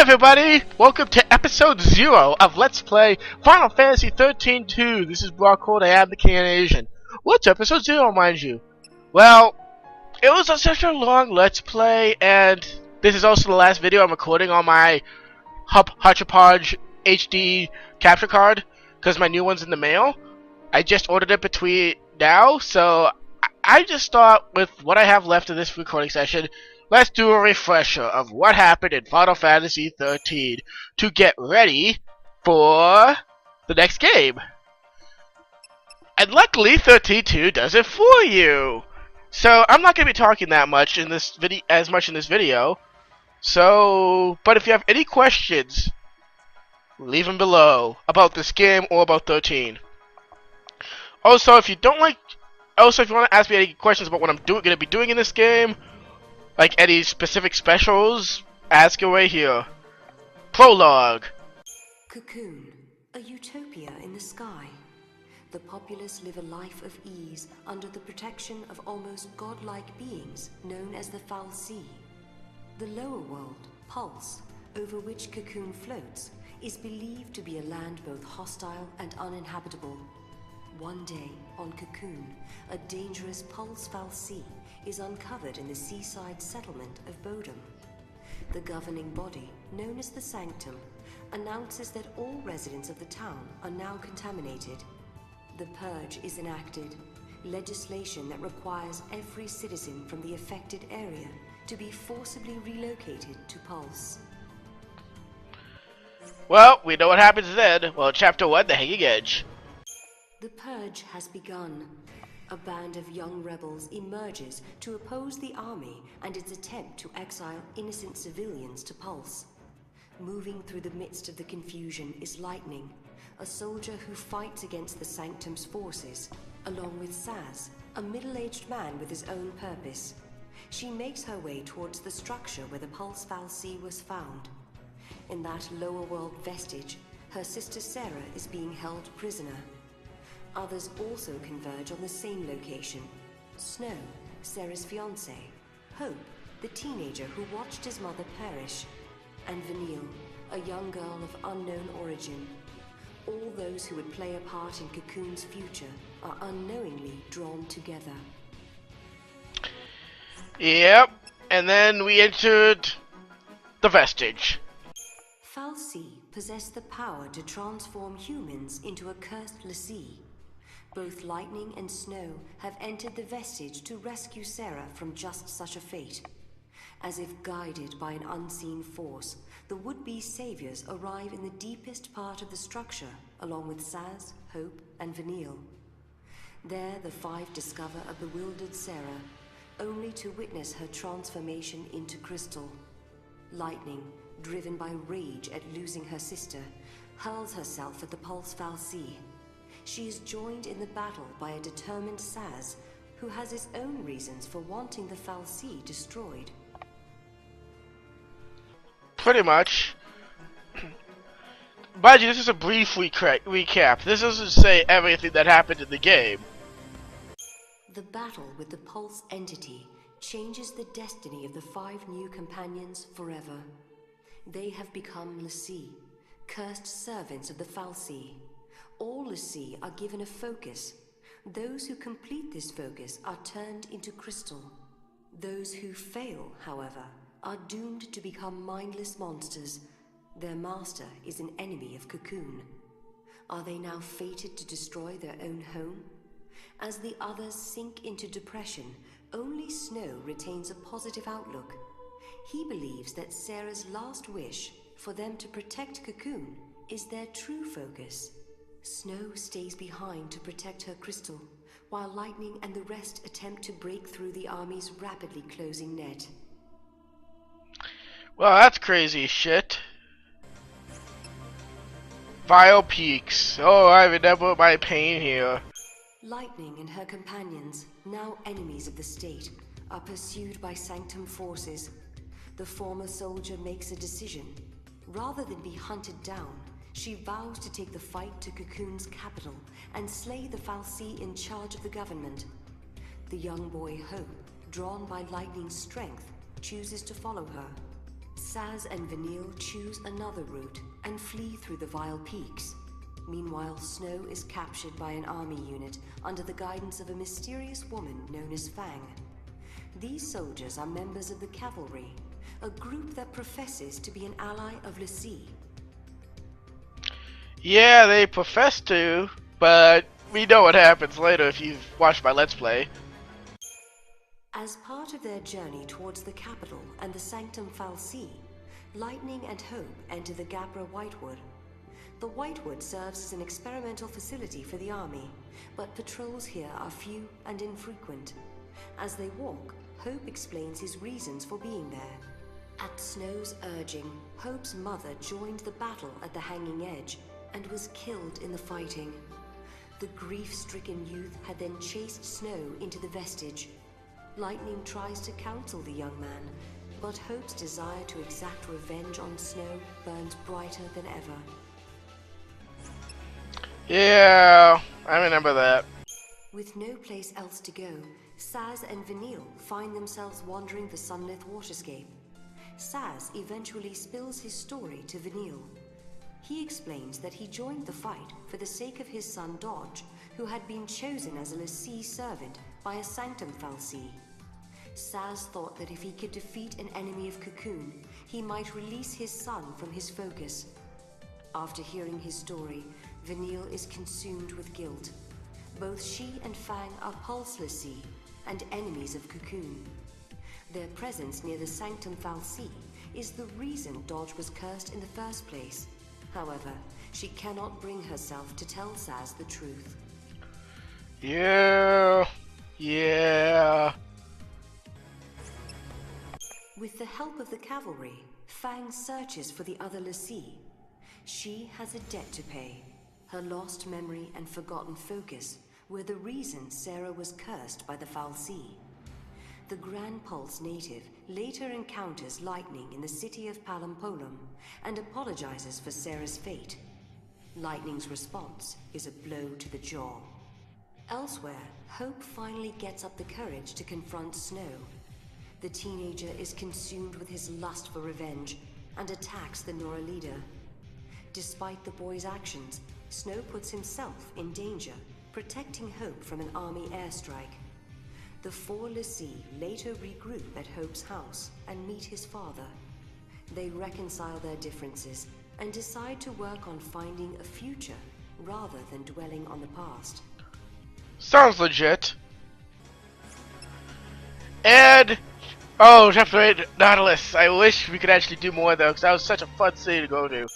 everybody! Welcome to episode 0 of Let's Play Final Fantasy 13 2. This is Brockhold, I am the King of Asian. What's episode 0, mind you? Well, it was such a long Let's Play, and this is also the last video I'm recording on my Hodgepodge HD capture card, because my new one's in the mail. I just ordered it between now, so I just thought with what I have left of this recording session, let's do a refresher of what happened in Final Fantasy 13 to get ready for the next game. And luckily 13.2 does it for you. So I'm not going to be talking that much in this video, So, but if you have any questions, leave them below about this game or about 13. Also, if you want to ask me any questions about what I'm going to be doing in this game, like any specific specials, ask away here. Prologue. Cocoon, a utopia in the sky. The populace live a life of ease under the protection of almost godlike beings known as the Foul Sea. The lower world, Pulse, over which Cocoon floats, is believed to be a land both hostile and uninhabitable. One day, on Cocoon, a dangerous Pulse Foul Sea is uncovered in the seaside settlement of Bodom. The governing body, known as the Sanctum, announces that all residents of the town are now contaminated. The purge is enacted, legislation that requires every citizen from the affected area to be forcibly relocated to Pulse. Well, we know what happens then. Well, Chapter 1, The Hanging Edge. The purge has begun. A band of young rebels emerges to oppose the army and its attempt to exile innocent civilians to Pulse. Moving through the midst of the confusion is Lightning, a soldier who fights against the Sanctum's forces, along with Saz, a middle-aged man with his own purpose. She makes her way towards the structure where the Pulse Foul Sea was found. In that lower world vestige, her sister Sarah is being held prisoner. Others also converge on the same location. Snow, Sarah's fiancé. Hope, the teenager who watched his mother perish. And Vanille, a young girl of unknown origin. All those who would play a part in Cocoon's future are unknowingly drawn together. Yep, and then we entered the vestige. Foul Sea possessed the power to transform humans into a cursed l'Cie. Both Lightning and Snow have entered the vestige to rescue Sarah from just such a fate. As if guided by an unseen force, the would-be saviors arrive in the deepest part of the structure, along with Saz, Hope, and Vanille. There, the five discover a bewildered Sarah, only to witness her transformation into crystal. Lightning, driven by rage at losing her sister, hurls herself at the Pulse Foul Sea. She is joined in the battle by a determined Saz, who has his own reasons for wanting the Foul Sea destroyed. Pretty much. Mind you, this is a brief recap. This doesn't say everything that happened in the game. The battle with the Pulse entity changes the destiny of the 5 new companions forever. They have become l'Cie, cursed servants of the Foul Sea. All l'Cie are given a focus. Those who complete this focus are turned into crystal. Those who fail, however, are doomed to become mindless monsters. Their master is an enemy of Cocoon. Are they now fated to destroy their own home? As the others sink into depression, only Snow retains a positive outlook. He believes that Sarah's last wish, for them to protect Cocoon, is their true focus. Snow stays behind to protect her crystal, while Lightning and the rest attempt to break through the army's rapidly closing net. Well, that's crazy shit. Vile Peaks. Oh, I remember my pain here. Lightning and her companions, now enemies of the state, are pursued by Sanctum forces. The former soldier makes a decision. Rather than be hunted down, she vows to take the fight to Cocoon's capital and slay the Foul Sea in charge of the government. The young boy Hope, drawn by Lightning's strength, chooses to follow her. Saz and Vanille choose another route and flee through the Vile Peaks. Meanwhile, Snow is captured by an army unit under the guidance of a mysterious woman known as Fang. These soldiers are members of the Cavalry, a group that professes to be an ally of l'Cie. Yeah, they profess to, but we know what happens later if you've watched my Let's Play. As part of their journey towards the capital and the Sanctum Fal'Cie, Lightning and Hope enter the Gabra Whitewood. The Whitewood serves as an experimental facility for the army, but patrols here are few and infrequent. As they walk, Hope explains his reasons for being there. At Snow's urging, Hope's mother joined the battle at the Hanging Edge and was killed in the fighting. The grief-stricken youth had then chased Snow into the vestige. Lightning tries to counsel the young man, but Hope's desire to exact revenge on Snow burns brighter than ever. Yeah, I remember that. With no place else to go, Saz and Vanille find themselves wandering the sunlit waterscape. Saz eventually spills his story to Vanille. He explains that he joined the fight for the sake of his son Dodge, who had been chosen as a l'Cie servant by a Sanctum Fal'Cie. Saz thought that if he could defeat an enemy of Cocoon, he might release his son from his focus. After hearing his story, Vanille is consumed with guilt. Both she and Fang are Pulse l'Cie and enemies of Cocoon. Their presence near the Sanctum Fal'Cie is the reason Dodge was cursed in the first place. However, she cannot bring herself to tell Saz the truth. Yeah. With the help of the Cavalry, Fang searches for the other l'Cie. She has a debt to pay. Her lost memory and forgotten focus were the reason Sarah was cursed by the Fal'Cie. The Grand Pulse native later encounters Lightning in the city of Palampolum and apologizes for Sarah's fate. Lightning's response is a blow to the jaw. Elsewhere, Hope finally gets up the courage to confront Snow. The teenager is consumed with his lust for revenge and attacks the Nora leader. Despite the boy's actions, Snow puts himself in danger, protecting Hope from an army airstrike. The four l'Cie later regroup at Hope's house and meet his father. They reconcile their differences and decide to work on finding a future rather than dwelling on the past. Sounds legit. And oh, Chapter 8, Nautilus. I wish we could actually do more though, because that was such a fun city to go to.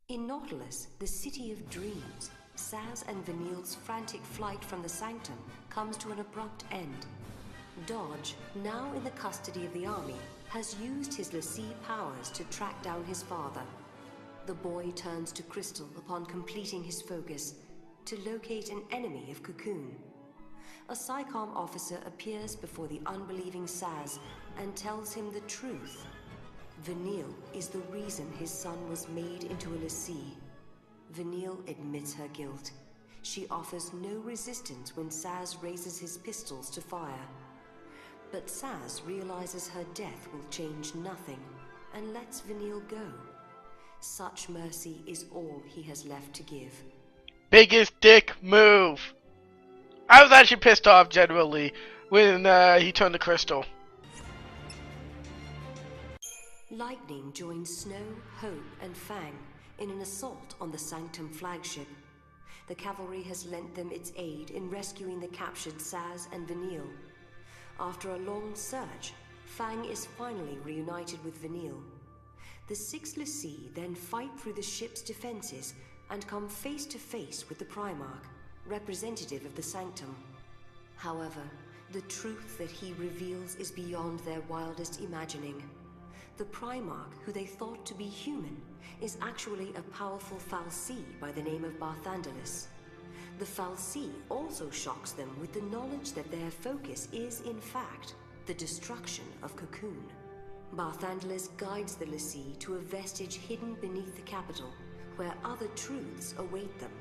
In Nautilus, the city of dreams, Saz and Vanille's frantic flight from the Sanctum comes to an abrupt end. Dodge, now in the custody of the army, has used his l'Cie powers to track down his father. The boy turns to Crystal upon completing his focus to locate an enemy of Cocoon. A PSICOM officer appears before the unbelieving Saz and tells him the truth. Vanille is the reason his son was made into a l'Cie. Vanille admits her guilt. She offers no resistance when Saz raises his pistols to fire. But Saz realizes her death will change nothing and lets Vanille go. Such mercy is all he has left to give. Biggest dick move. I was actually pissed off generally when he turned to Crystal. Lightning joins Snow, Hope, and Fang in an assault on the Sanctum flagship. The Cavalry has lent them its aid in rescuing the captured Saz and Vanille. After a long search, Fang is finally reunited with Vanille. The six l'Cie then fight through the ship's defenses and come face to face with the Primarch, representative of the Sanctum. However, the truth that he reveals is beyond their wildest imagining. The Primarch, who they thought to be human, is actually a powerful Fal'Cie by the name of Barthandelus. The Fal'Cie also shocks them with the knowledge that their focus is, in fact, the destruction of Cocoon. Barthandelus guides the l'Cie to a vestige hidden beneath the capital, where other truths await them.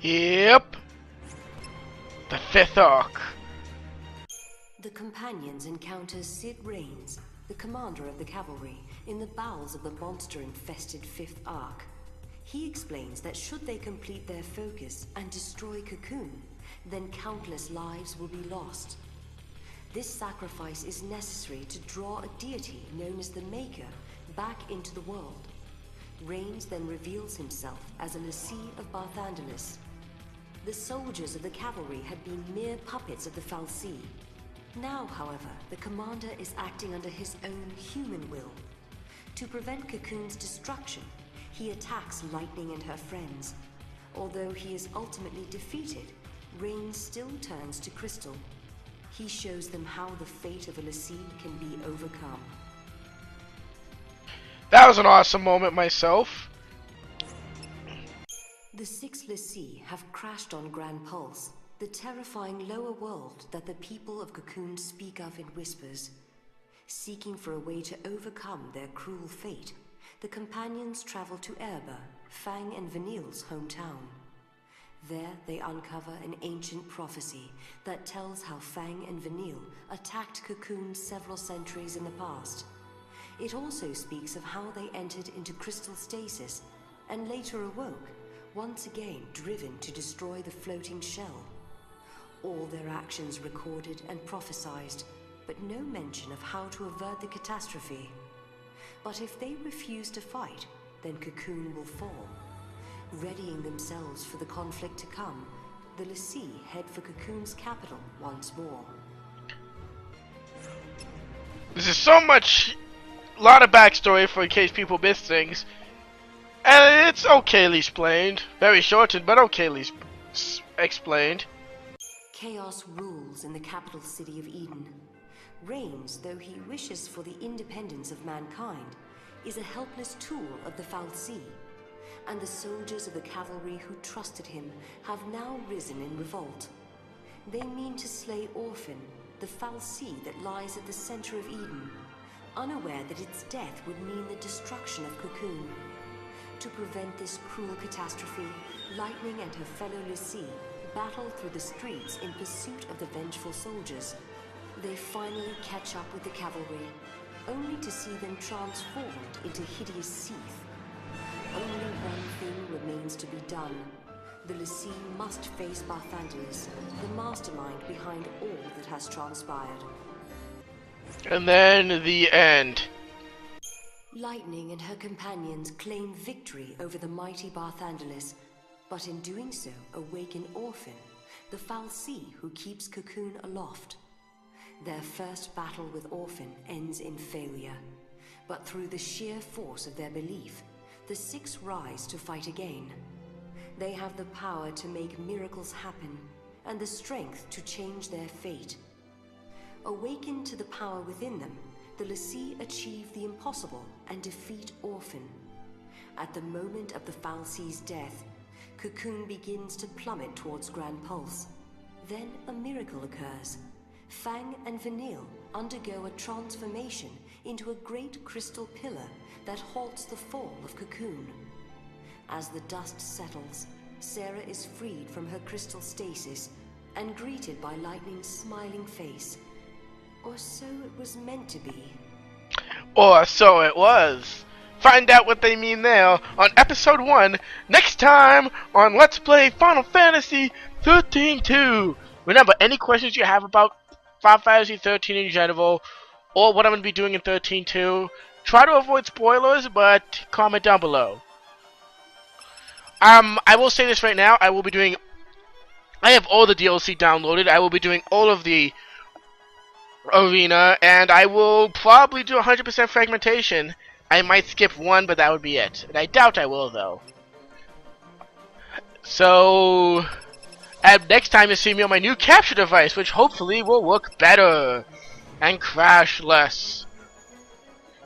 Yep. The fifth arc. The companions encounter Sid Raines, the commander of the cavalry, in the bowels of the monster-infested 5th Ark. He explains that should they complete their focus and destroy Cocoon, then countless lives will be lost. This sacrifice is necessary to draw a deity known as the Maker back into the world. Reigns then reveals himself as a lessee of Barthandelus. The soldiers of the cavalry had been mere puppets of the fal'Cie. Now, however, the commander is acting under his own human will. To prevent Cocoon's destruction, he attacks Lightning and her friends. Although he is ultimately defeated, Reigns still turns to Crystal. He shows them how the fate of a lessee can be overcome. That was an awesome moment myself. The 6 lessee have crashed on Grand Pulse, the terrifying lower world that the people of Cocoon speak of in whispers. Seeking for a way to overcome their cruel fate, the companions travel to Erba, Fang and Vanille's hometown. There they uncover an ancient prophecy that tells how Fang and Vanille attacked Cocoon several centuries in the past. It also speaks of how they entered into crystal stasis and later awoke, once again driven to destroy the floating shell. All their actions recorded and prophesized, but no mention of how to avert the catastrophe. But if they refuse to fight, then Cocoon will fall. Readying themselves for the conflict to come, the lessee head for Cocoon's capital once more. This is so much, a lot of backstory for in case people miss things. And it's okayly explained. Very shortened, but okayly explained. Chaos rules in the capital city of Eden. Reigns, though he wishes for the independence of mankind, is a helpless tool of the fal'Cie. And the soldiers of the cavalry who trusted him have now risen in revolt. They mean to slay Orphan, the fal'Cie that lies at the center of Eden, unaware that its death would mean the destruction of Cocoon. To prevent this cruel catastrophe, Lightning and her fellow lessee battle through the streets in pursuit of the vengeful soldiers. They finally catch up with the cavalry, only to see them transformed into hideous seath. Only one thing remains to be done. The lessee must face Barthandelus, the mastermind behind all that has transpired. And then the end. Lightning and her companions claim victory over the mighty Barthandelus, but in doing so awaken Orphan, the fal'Cie who keeps Cocoon aloft. Their first battle with Orphan ends in failure, but through the sheer force of their belief, the 6 rise to fight again. They have the power to make miracles happen, and the strength to change their fate. Awakened to the power within them, the lessee achieve the impossible and defeat Orphan. At the moment of the fal'Cie's death, Cocoon begins to plummet towards Grand Pulse. Then a miracle occurs. Fang and Vanille undergo a transformation into a great crystal pillar that halts the fall of Cocoon. As the dust settles, Sarah is freed from her crystal stasis and greeted by Lightning's smiling face. Or so it was meant to be. Or so it was. Find out what they mean there on episode 1 next time on Let's Play Final Fantasy 13-2. Remember, any questions you have about Final Fantasy 13 in general, or what I'm going to be doing in 13-2, try to avoid spoilers, but comment down below. I will say this right now, I have all the DLC downloaded, I will be doing all of the arena, and I will probably do 100% fragmentation. I might skip one, but that would be it. And I doubt I will, though. So, next time you see me on my new capture device, which hopefully will work better and crash less.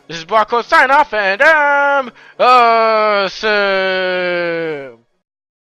This is Barcode sign off, and I'm awesome.